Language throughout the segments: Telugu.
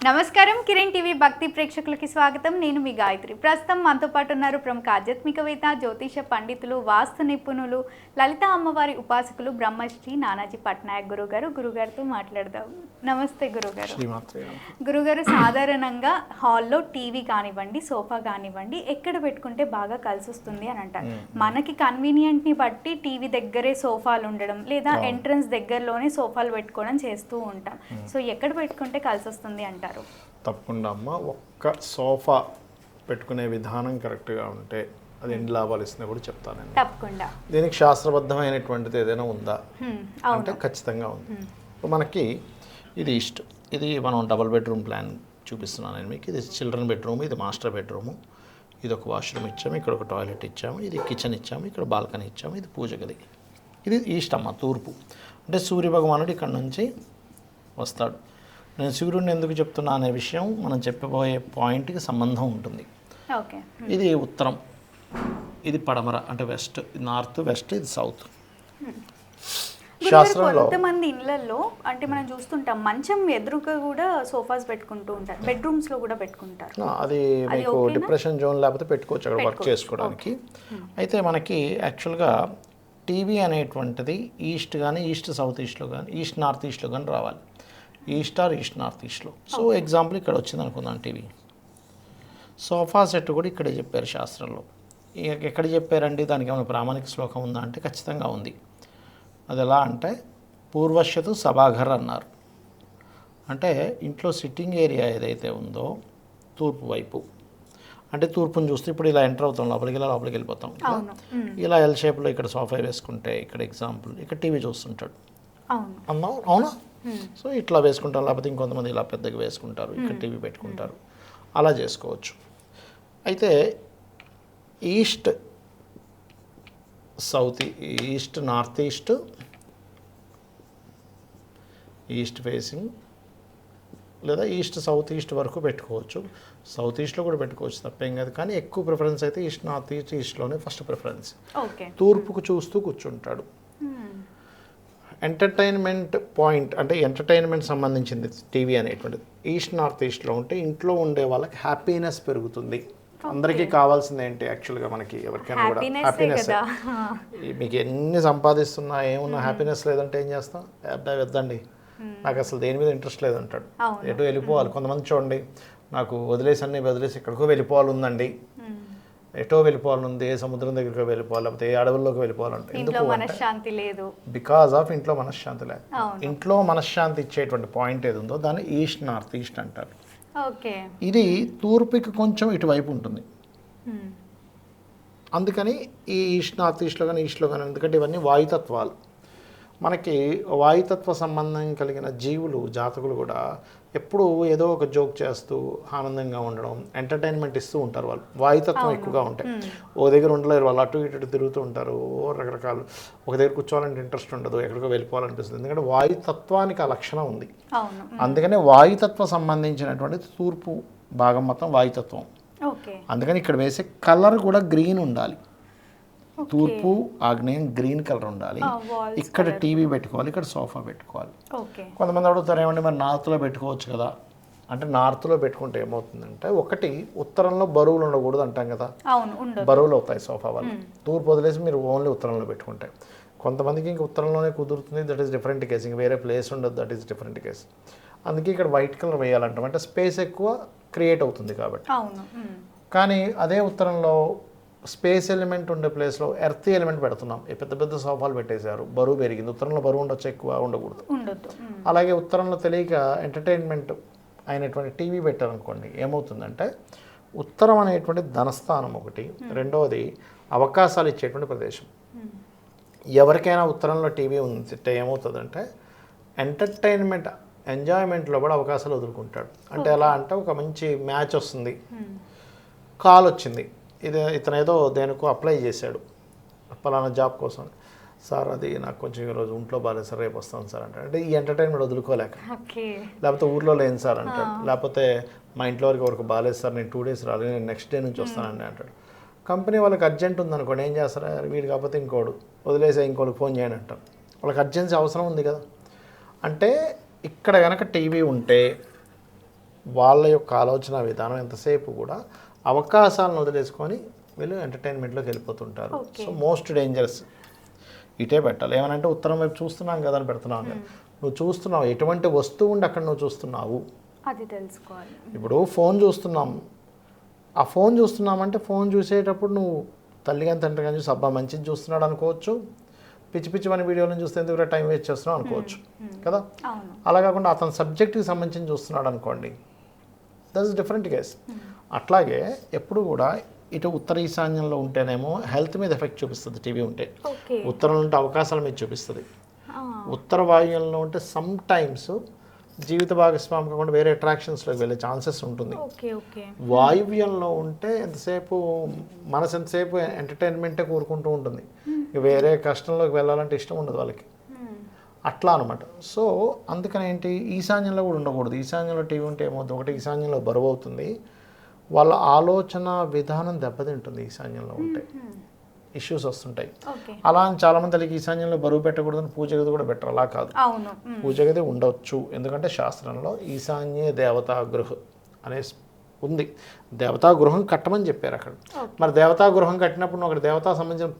నమస్కారం కిరణ్ టీవీ భక్తి ప్రేక్షకులకి స్వాగతం. నేను మీ గాయత్రి. ప్రస్తుతం మనతో పాటు ఉన్నారు ప్రముఖ ఆధ్యాత్మికవేత్త, జ్యోతిష పండితులు, వాస్తు నిపుణులు, లలిత అమ్మవారి ఉపాసకులు బ్రహ్మశ్రీ నానాజీ పట్నాయక్ గురుగారు. గురుగారితో మాట్లాడదాం. నమస్తే గురుగారు. గురుగారు, సాధారణంగా హాల్లో టీవీ కానివ్వండి, సోఫా కానివ్వండి, ఎక్కడ పెట్టుకుంటే బాగా కలిసి వస్తుంది అని అంటారు. మనకి కన్వీనియంట్ని బట్టి టీవీ దగ్గరే సోఫాలు ఉండడం, లేదా ఎంట్రన్స్ దగ్గరలోనే సోఫాలు పెట్టుకోవడం చేస్తూ ఉంటాం. సో ఎక్కడ పెట్టుకుంటే కలిసి వస్తుంది అంటారు? తప్పకుండా అమ్మ, ఒక్క సోఫా పెట్టుకునే విధానం కరెక్ట్గా ఉంటే అది ఎన్ని లాభాలు ఇస్తుందో కూడా చెప్తాను. తప్పకుండా. దీనికి శాస్త్రబద్ధమైనటువంటిది ఏదైనా ఉందా అంటే ఖచ్చితంగా ఉంది. మనకి ఇది ఇది మనం డబుల్ బెడ్రూమ్ ప్లాన్ చూపిస్తున్నాను నేను మీకు. ఇది చిల్డ్రన్ బెడ్రూమ్, ఇది మాస్టర్ బెడ్రూము, ఇది ఒక వాష్రూమ్ ఇచ్చాము, ఇక్కడ ఒక టాయిలెట్ ఇచ్చాము, ఇది కిచెన్ ఇచ్చాము, ఇక్కడ బాల్కనీ ఇచ్చాము, ఇది పూజ గది. ఇది ఈస్ట్ అమ్మ, తూర్పు. అంటే సూర్యభగవానుడు ఇక్కడ నుంచి వస్తాడు. నేను సూర్యుడిని ఎందుకు చెప్తున్నా అనే విషయం మనం చెప్పబోయే పాయింట్కి సంబంధం ఉంటుంది. ఇది ఉత్తరం, ఇది పడమర, అంటే వెస్ట్, నార్త్, వెస్ట్, ఇది సౌత్. శాస్త్రంలో కొంతమంది ఇళ్లలో అంటే మనం చూస్తుంటాం, మంచం ఎదురుగా కూడా సోఫాస్ పెట్టుకుంటూ ఉంటారు, బెడ్రూమ్స్ లో కూడా పెట్టుకుంటారు. అది మీకు డిప్రెషన్ జోన్ లేకపోతే పెట్టుకోవచ్చు అక్కడ వర్క్ చేసుకోవడానికి. అయితే మనకి యాక్చువల్గా టీవీ అనేటువంటిది ఈస్ట్ కానీ, ఈస్ట్ సౌత్ ఈస్ట్లో కానీ, ఈస్ట్ నార్త్ ఈస్ట్లో కానీ రావాలి. ఈస్ట్ ఆర్ ఈస్ట్ నార్త్ ఈస్ట్లో. సో ఎగ్జాంపుల్ ఇక్కడ వచ్చింది అనుకుందాం టీవీ. సోఫా సెట్ కూడా ఇక్కడే చెప్పారు శాస్త్రంలో. ఎక్కడ చెప్పారండి, దానికి ఏమైనా ప్రామాణిక శ్లోకం ఉందా అంటే ఖచ్చితంగా ఉంది. అది ఎలా అంటే పూర్వశ్యతు సభాఘర్ అన్నారు. అంటే ఇంట్లో సిట్టింగ్ ఏరియా ఏదైతే ఉందో తూర్పు వైపు, అంటే తూర్పుని చూస్తే ఇప్పుడు ఇలా ఎంటర్ అవుతాం, లోపలికి వెళ్ళిపోతాం. ఇలా ఎల్ షేప్లో ఇక్కడ సోఫా వేసుకుంటే ఇక్కడ ఎగ్జాంపుల్ ఇక్కడ టీవీ చూస్తుంటాడు అన్నావు, అవునా? సో ఇట్లా వేసుకుంటారు, లేకపోతే ఇంకొంతమంది ఇలా పెద్దగా వేసుకుంటారు, ఇక్కడ టీవీ పెట్టుకుంటారు, అలా చేసుకోవచ్చు. అయితే east south, east north east, east facing, లేదా ఈస్ట్ సౌత్ ఈస్ట్ వరకు పెట్టుకోవచ్చు. సౌత్ ఈస్ట్లో కూడా పెట్టుకోవచ్చు, తప్పేం కాదు. కానీ ఎక్కువ ప్రిఫరెన్స్ అయితే ఈస్ట్ నార్త్ ఈస్ట్, ఈస్ట్లోనే ఫస్ట్ ప్రిఫరెన్స్. తూర్పుకు చూస్తూ కూర్చుంటాడు. ఎంటర్టైన్మెంట్ పాయింట్ అంటే ఎంటర్టైన్మెంట్ సంబంధించింది టీవీ అనేటువంటిది. ఈస్ట్ నార్త్ ఈస్ట్లో ఉంటే ఇంట్లో ఉండే వాళ్ళకి హ్యాపీనెస్ పెరుగుతుంది. అందరికీ కావాల్సింది ఏంటి యాక్చువల్గా, మనకి ఎవరికైనా కూడా హ్యాపీనెస్. మీకు ఎన్ని సంపాదిస్తున్నా ఏమున్నా హ్యాపీనెస్ లేదంటే ఏం చేస్తాం? అబ్బాయి వద్దండి, నాకు అసలు దేని మీద ఇంట్రెస్ట్ లేదంటాడు, ఎటు వెళ్ళిపోవాలి. కొంతమంది చూడండి, నాకు వదిలేసి ఎక్కడికో వెళ్ళిపోవాలి ఉందండి, ఎటో వెళ్ళిపోవాలి ఉంది, ఏ సముద్రం దగ్గరికి వెళ్ళిపోవాలి, లేకపోతే ఏ అడవుల్లోకి వెళ్ళిపోవాలంటే ఎందుకు మనశ్శాంతి లేదు, బికాజ్ ఆఫ్ ఇంట్లో మనశ్శాంతి లేదు. ఇంట్లో మనశ్శాంతి ఇచ్చేటువంటి పాయింట్ ఏది ఉందో దాన్ని ఈస్ట్ నార్త్ ఈస్ట్ అంటారు. ఇది తూర్పుకి కొంచెం ఇటువైపు ఉంటుంది. అందుకని ఈ ఈస్ట్ నార్త్ ఈస్ట్లో కానీ ఈస్ట్లో కానీ, ఎందుకంటే ఇవన్నీ వాయుతత్వాలు. మనకి వాయుతత్వ సంబంధం కలిగిన జీవులు, జాతకులు కూడా ఎప్పుడూ ఏదో ఒక జోక్ చేస్తూ ఆనందంగా ఉండడం, ఎంటర్టైన్మెంట్ ఇస్తూ ఉంటారు. వాళ్ళు వాయుతత్వం ఎక్కువగా ఉంటాయి. ఓ దగ్గర ఉండలేరు, వాళ్ళు అటు ఇటు తిరుగుతూ ఉంటారు. రకరకాలు, ఒక దగ్గర కూర్చోవాలంటే ఇంట్రెస్ట్ ఉండదు, ఎక్కడికో వెళ్ళిపోవాలనిపిస్తుంది. ఎందుకంటే వాయుతత్వానికి ఆ లక్షణం ఉంది. అందుకనే వాయుతత్వం సంబంధించినటువంటి తూర్పు భాగం మొత్తం వాయుతత్వం. అందుకని ఇక్కడ వేసే కలర్ కూడా గ్రీన్ ఉండాలి. తూర్పు ఆగ్నేయం గ్రీన్ కలర్ ఉండాలి. ఇక్కడ టీవీ పెట్టుకోవాలి, ఇక్కడ సోఫా పెట్టుకోవాలి. కొంతమంది అడుగుతారు, ఏమంటే మరి నార్త్లో పెట్టుకోవచ్చు కదా అంటే, నార్త్లో పెట్టుకుంటే ఏమవుతుందంటే, ఒకటి ఉత్తరంలో బరువులు ఉండకూడదు అంటాం కదా, బరువులు అవుతాయి సోఫా వల్ల. తూర్పు వదిలేసి మీరు ఓన్లీ ఉత్తరంలో పెట్టుకుంటే, కొంతమందికి ఇంక ఉత్తరంలోనే కుదురుతుంది, దట్ ఈస్ డిఫరెంట్ కేస్. ఇంక వేరే ప్లేస్ ఉండదు, దట్ ఈస్ డిఫరెంట్ కేస్. అందుకే ఇక్కడ వైట్ కలర్ వేయాలంటాం, అంటే స్పేస్ ఎక్కువ క్రియేట్ అవుతుంది కాబట్టి. కానీ అదే ఉత్తరంలో స్పేస్ ఎలిమెంట్ ఉండే ప్లేస్లో ఎర్త్ ఎలిమెంట్ పెడుతున్నాం. పెద్ద పెద్ద సోఫాలు పెట్టేశారు, బరువు పెరిగింది. ఉత్తరంలో బరువు ఉండొచ్చు, ఎక్కువ ఉండకూడదు. అలాగే ఉత్తరంలో తెలియక ఎంటర్టైన్మెంట్ అయినటువంటి టీవీ పెట్టారనుకోండి, ఏమవుతుందంటే ఉత్తరం అనేటువంటి ధనస్థానం ఒకటి, రెండవది అవకాశాలు ఇచ్చేటువంటి ప్రదేశం. ఎవరికైనా ఉత్తరంలో టీవీ ఉంటే ఏమవుతుందంటే ఎంటర్టైన్మెంట్, ఎంజాయ్మెంట్లో కూడా అవకాశాలు వదులుకుంటాడు. అంటే ఎలా అంటే, ఒక మంచి మ్యాచ్ వస్తుంది, కాల్ వచ్చింది, ఇతను ఏదో దేనికో అప్లై చేశాడు పలానా జాబ్ కోసం, సార్ అది నాకు కొంచెం ఈరోజు ఒంట్లో బాగాలేదు సార్, రేపు వస్తాను సార్ అంటాడు. అంటే ఈ ఎంటర్టైన్మెంట్ వదులుకోలేక, లేకపోతే ఊర్లో లేను సార్ అంటాడు, లేకపోతే మా ఇంట్లో వరకు బాగాలేదు సార్, నేను 2 days రాలేదు, నేను నెక్స్ట్ డే నుంచి వస్తానండి అంటాడు. కంపెనీ వాళ్ళకి అర్జెంట్ ఉందనుకోండి, ఏం చేస్తారా, వీడు కాకపోతే ఇంకోడు వదిలేసే, ఇంకోళ్ళకి ఫోన్ చేయండి అంటారు. వాళ్ళకి అర్జెన్సీ అవసరం ఉంది కదా. అంటే ఇక్కడ కనుక టీవీ ఉంటే వాళ్ళ యొక్క ఆలోచన విధానం ఎంతసేపు కూడా అవకాశాలను వదిలేసుకొని వీళ్ళు ఎంటర్టైన్మెంట్లోకి వెళ్ళిపోతుంటారు. సో మోస్ట్ డేంజరస్ ఇటే పెట్టాలి. ఏమనంటే ఉత్తరం వైపు చూస్తున్నాం కదా అని పెడుతున్నాం కదా, నువ్వు చూస్తున్నావు ఎటువంటి వస్తువు ఉండి అక్కడ నువ్వు చూస్తున్నావు అది తెలుసుకోవాలి. ఇప్పుడు ఫోన్ చూస్తున్నాం, ఆ ఫోన్ చూస్తున్నామంటే ఫోన్ చూసేటప్పుడు నువ్వు తల్లిగా తండ్రిగా చూసి అబ్బా మంచిది చూస్తున్నాడు అనుకోవచ్చు, పిచ్చి పిచ్చి మన వీడియోలను చూస్తే ఎందుకు టైం వేస్ట్ చేస్తున్నావు అనుకోవచ్చు కదా. అలా కాకుండా అతని సబ్జెక్ట్కి సంబంధించి చూస్తున్నాడు అనుకోండి, దట్ ఇస్ డిఫరెంట్ కేస్. అట్లాగే ఎప్పుడు కూడా ఇటు ఉత్తర ఈశాన్యంలో ఉంటేనేమో హెల్త్ మీద ఎఫెక్ట్ చూపిస్తుంది టీవీ ఉంటే, ఉత్తరంలో ఉంటే అవకాశాల మీద చూపిస్తుంది. ఉత్తర వాయువ్యంలో ఉంటే సమ్ టైమ్స్ జీవిత భాగస్వామి కాకుండా వేరే అట్రాక్షన్స్లోకి వెళ్ళే ఛాన్సెస్ ఉంటుంది. వాయువ్యంలో ఉంటే ఎంతసేపు మనసు ఎంతసేపు ఎంటర్టైన్మెంటే కోరుకుంటూ ఉంటుంది, వేరే కష్టంలోకి వెళ్ళాలంటే ఇష్టం ఉండదు వాళ్ళకి, అట్లా అనమాట. సో అందుకని ఏంటి, ఈశాన్యంలో కూడా ఉండకూడదు. ఈశాన్యంలో టీవీ ఉంటే ఏమవుతుంది, ఒకటి ఈశాన్యంలో బరువు అవుతుంది, వాళ్ళ ఆలోచన విధానం దెబ్బతింటుంది. ఈశాన్యంలో ఉంటే ఇష్యూస్ వస్తుంటాయి. అలా అని చాలామంది తల్లికి ఈశాన్యంలో బరువు పెట్టకూడదని పూజ గది కూడా పెట్టరు. అలా కాదు, పూజ గది ఉండవచ్చు. ఎందుకంటే శాస్త్రంలో ఈశాన్య దేవతా గృహ అనే ఉంది, దేవతా గృహం కట్టమని చెప్పారు అక్కడ. మరి దేవతా గృహం కట్టినప్పుడు నువ్వు అక్కడ దేవతా సంబంధించిన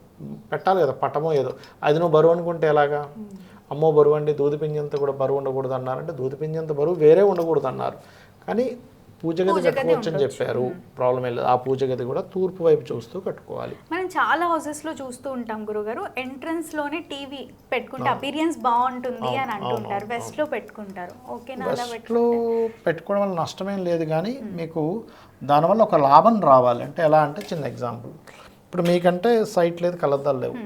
పెట్టాలి కదా, పట్టమో ఏదో. అది నువ్వు బరువు అనుకుంటే ఎలాగా, అమ్మో బరువు అండి దూదిపింజంత కూడా బరువు ఉండకూడదు అన్నారంటే దూదిపింజంత బరువు వేరే ఉండకూడదు అన్నారు. కానీ పూజ గది కట్టుకోవచ్చు అని చెప్పారు, ప్రాబ్లం లేదు. ఆ పూజ గది కూడా తూర్పు వైపు చూస్తూ కట్టుకోవాలి. మనం చాలా హౌసెస్లో చూస్తూ ఉంటాం గురుగారు, ఎంట్రన్స్లోనే టీవీ పెట్టుకుంటే అపీరియన్స్ బాగుంటుంది అని అంటుంటారు, వెస్ట్లో పెట్టుకుంటారు. ఓకేనా? వెస్ట్లో పెట్టుకోవడం వల్ల నష్టమేం లేదు, కానీ మీకు దానివల్ల ఒక లాభం రావాలి. అంటే ఎలా అంటే, చిన్న ఎగ్జాంపుల్, ఇప్పుడు మీకంటే సైట్ లేదు, కళ్ళద్దాలు లేవు.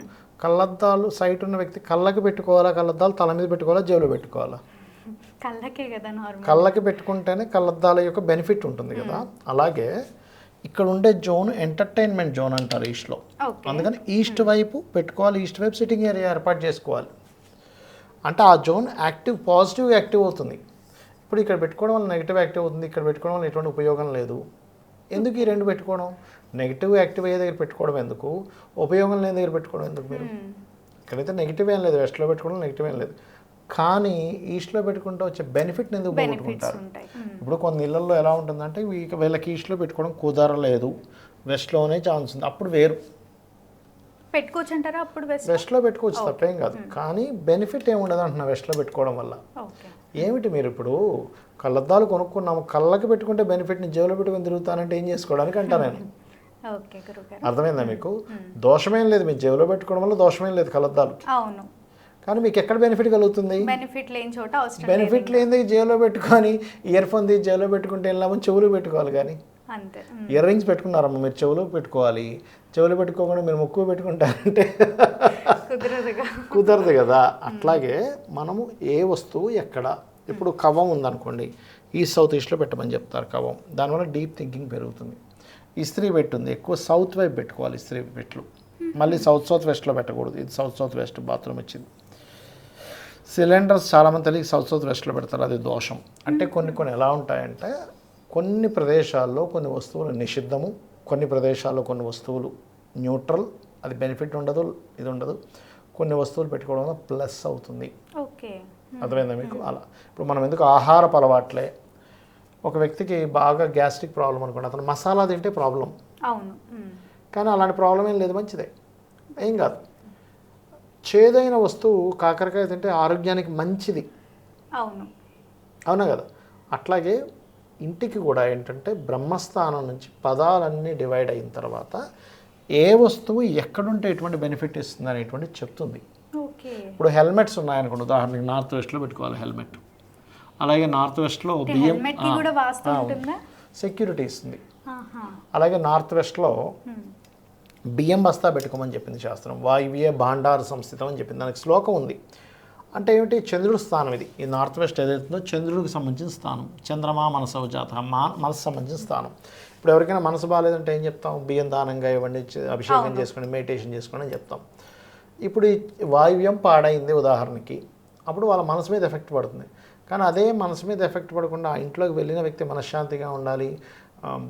కళ్ళద్దాలు సైట్ ఉన్న వ్యక్తి కళ్ళకి పెట్టుకోవాలా, కళ్ళద్దాలు తల మీద పెట్టుకోవాలా, జేబులో పెట్టుకోవాలా? కళ్ళకే కదా నార్మల్. కళ్ళకి పెట్టుకుంటేనే కళ్ళద్దాల యొక్క బెనిఫిట్ ఉంటుంది కదా. అలాగే ఇక్కడ ఉండే జోన్ ఎంటర్టైన్మెంట్ జోన్ అంటారు ఈస్ట్లో. అందుకని ఈస్ట్ వైపు పెట్టుకోవాలి, ఈస్ట్ వైపు సిట్టింగ్ ఏరియా ఏర్పాటు చేసుకోవాలి. అంటే ఆ జోన్ యాక్టివ్, పాజిటివ్ యాక్టివ్ అవుతుంది. ఇప్పుడు ఇక్కడ పెట్టుకోవడం వల్ల నెగిటివ్ యాక్టివ్ అవుతుంది, ఇక్కడ పెట్టుకోవడం వల్ల ఎటువంటి ఉపయోగం లేదు. ఎందుకు ఈ రెండు పెట్టుకోవడం? నెగిటివ్ యాక్టివ్ అయ్యే దగ్గర పెట్టుకోవడం ఎందుకు, ఉపయోగం లేని దగ్గర పెట్టుకోవడం ఎందుకు? మీరు ఇక్కడైతే నెగిటివ్ ఏం లేదు, వెస్ట్లో పెట్టుకోవడం నెగిటివ్ ఏం లేదు, కానీ ఈస్ట్లో పెట్టుకుంటే వచ్చే బెనిఫిట్ని ఎందుకు పోగొట్టుకుంటారు? ఇప్పుడు కొన్ని ఇళ్లలో ఎలా ఉంటుందంటే, వీళ్ళకి ఈస్ట్లో పెట్టుకోవడం కుదరలేదు, వెస్ట్లోనే ఛాన్స్ ఉంది, అప్పుడు వేరు పెట్టుకోవచ్చు అంటారా? అప్పుడు వెస్ట్లో పెట్టుకోవచ్చు, తప్పేం కాదు. కానీ బెనిఫిట్ ఏమి ఉండదు అంటున్నా వెస్ట్లో పెట్టుకోవడం వల్ల. ఏమిటి మీరు ఇప్పుడు కళ్ళద్దాలు కొనుక్కున్నాము, కళ్ళకి పెట్టుకుంటే బెనిఫిట్ని జేబులో పెట్టుకుని తిరుగుతానంటే ఏం చేసుకోవడానికి అంటా నేను. అర్థమైందా మీకు? దోషమేం లేదు, మీరు జేబులో పెట్టుకోవడం వల్ల దోషమేం లేదు కళ్ళద్దాలు. అవును. కానీ మీకు ఎక్కడ బెనిఫిట్ కలుగుతుంది? బెనిఫిట్ లేని చోట అవసరం. బెనిఫిట్ లేనిది జేబులో పెట్టుకొని ఇయర్ ఫోన్ తీసి జేబులో పెట్టుకుంటే వెళ్ళామని చెవులు పెట్టుకోవాలి. కానీ అంతే, ఇయర్ రింగ్స్ పెట్టుకున్నారమ్మా, మీరు చెవులు పెట్టుకోవాలి. చెవులు పెట్టుకోకుండా మీరు ముక్కు పెట్టుకుంటారంటే కుదరదు కదా. అట్లాగే మనము ఏ వస్తువు ఎక్కడ, ఇప్పుడు కవం ఉందనుకోండి, ఈస్ట్ సౌత్ ఈస్ట్లో పెట్టమని చెప్తారు కవం. దానివల్ల డీప్ థింకింగ్ పెరుగుతుంది. ఇస్త్రీ పెట్టుంది, ఎక్కువ సౌత్ వైపు పెట్టుకోవాలి ఇస్త్రీ పెట్లు. మళ్ళీ సౌత్ వెస్ట్లో పెట్టకూడదు, ఇది సౌత్ వెస్ట్ బాత్రూమ్ వచ్చింది. సిలిండర్స్ చాలామంది తెలియక సౌత్ వెస్ట్లో పెడతారు, అది దోషం. అంటే కొన్ని ఎలా ఉంటాయంటే, కొన్ని ప్రదేశాల్లో కొన్ని వస్తువులు నిషిద్ధము, కొన్ని ప్రదేశాల్లో కొన్ని వస్తువులు న్యూట్రల్, అది బెనిఫిట్ ఉండదు, ఇది ఉండదు. కొన్ని వస్తువులు పెట్టుకోవడం వల్ల ప్లస్ అవుతుంది. అర్థమైందా మీకు? అలా ఇప్పుడు మనం ఎందుకు ఆహారపు అలవాట్లే, ఒక వ్యక్తికి బాగా గ్యాస్ట్రిక్ ప్రాబ్లం అనుకోండి, అతను మసాలా తింటే ప్రాబ్లం. అవును. కానీ అలాంటి ప్రాబ్లం ఏం లేదు, మంచిదే, ఏం కాదు. చేదైన వస్తువు కాకరకాయ తింటే ఆరోగ్యానికి మంచిది. అవునా కదా. అట్లాగే ఇంటికి కూడా ఏంటంటే, బ్రహ్మస్థానం నుంచి పదాలన్నీ డివైడ్ అయిన తర్వాత ఏ వస్తువు ఎక్కడుంటే ఎటువంటి బెనిఫిట్ ఇస్తుంది అనేటువంటి చెప్తుంది. ఇప్పుడు హెల్మెట్స్ ఉన్నాయనుకోండి, ఉదాహరణకి నార్త్ వెస్ట్లో పెట్టుకోవాలి హెల్మెట్. అలాగే నార్త్ వెస్ట్లో బియ్యం సెక్యూరిటీ ఇస్తుంది. అలాగే నార్త్ వెస్ట్లో బియ్యం బస్తా పెట్టుకోమని చెప్పింది శాస్త్రం. వాయువ్య భాండార సంస్థితం అని చెప్పింది, దానికి శ్లోకం ఉంది. అంటే ఏమిటి, చంద్రుడి స్థానం ఇది. ఈ నార్త్ వెస్ట్ ఏదైతుందో చంద్రుడికి సంబంధించిన స్థానం. చంద్రమా మనసవ జాత, మనసు సంబంధించిన స్థానం. ఇప్పుడు ఎవరికైనా మనసు బాగాలేదంటే ఏం చెప్తాం? బియ్యం దానంగా ఇవ్వండి, అభిషేకం చేసుకోండి, మెడిటేషన్ చేసుకోండి అని చెప్తాం. ఇప్పుడు ఈ వాయువ్యం పాడైంది ఉదాహరణకి, అప్పుడు వాళ్ళ మనసు మీద ఎఫెక్ట్ పడుతుంది. కానీ అదే మనసు మీద ఎఫెక్ట్ పడకుండా ఆ ఇంట్లోకి వెళ్ళిన వ్యక్తి మనశ్శాంతిగా ఉండాలి,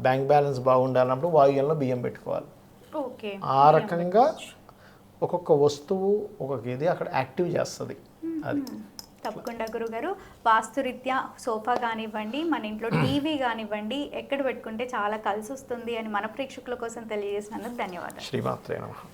బ్యాంక్ బ్యాలెన్స్ బాగుండాలన్నప్పుడు వాయువ్యంలో బియ్యం పెట్టుకోవాలి. ఆ రకంగా ఒక్కొక్క వస్తువు ఒక్కొక్క ఇది అక్కడ యాక్టివ్ చేస్తుంది. అది తప్పకుండా గురుగారు. వాస్తురీత్యా సోఫా కానివ్వండి, మన ఇంట్లో టీవీ కానివ్వండి, ఎక్కడ పెట్టుకుంటే చాలా కలిసి వస్తుంది అని మన ప్రేక్షకుల కోసం తెలియజేసినందుకు ధన్యవాదాలు. శ్రీమాత్రే నమః.